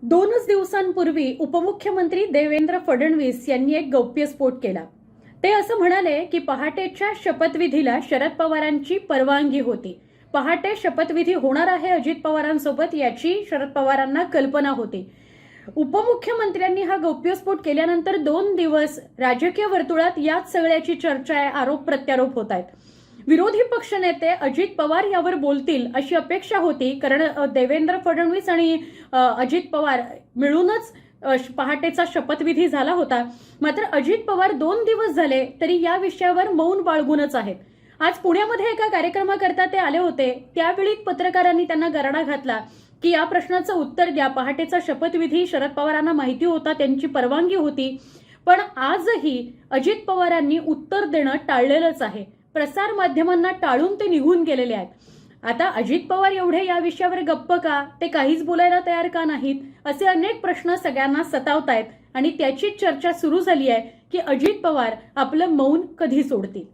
2च दिवसांपूर्वी उपमुख्यमंत्री देवेंद्र फडणवीस यांनी एक गौप्यस्फोट केला। ते असं म्हणाले की पहाटेच्या शपथविधीला शरद पवारांची परवानगी होती। पहाटे शपथविधी होणार आहे अजित पवारांसोबत याची शरद पवारांना कल्पना होती। उपमुख्यमंत्र्यांनी हा गौप्यस्फोट केल्यानंतर 2 दिवस राजकीय वर्तुळात याच सगळ्याची चर्चा आहे, आरोप प्रत्यारोप होत आहेत। विरोधी पक्षनेते अजित पवार यावर बोलतील अशी अपेक्षा होती, कारण देवेंद्र फडणवीस आणि अजित पवार मिळूनच पहाटेचा शपथविधी झाला होता। मात्र अजित पवार 2 दिवस झाले तरी या विषयावर मौन बाळगूनच आहेत। आज पुण्यामध्ये एका कार्यक्रमाकरता ते आले होते, त्यावेळी पत्रकारांनी त्यांना गराडा घातला की या प्रश्नाचं उत्तर द्या। पहाटेचा शपथविधी शरद पवारांना माहिती होता, त्यांची परवानगी होती, पण आजही अजित पवारांनी उत्तर देणं टाळलेलंच आहे। प्रसार माध्यमांना टाळून ते निघून गेलेले आहेत। आता अजित पवार एवढे या विषयावर गप्प का, ते काहीच बोलायला तयार का नाहीत, असे अनेक प्रश्न सगळ्यांना सतावतायत आणि त्याची चर्चा सुरू झाली आहे की अजित पवार आपलं मौन कधी सोडतील।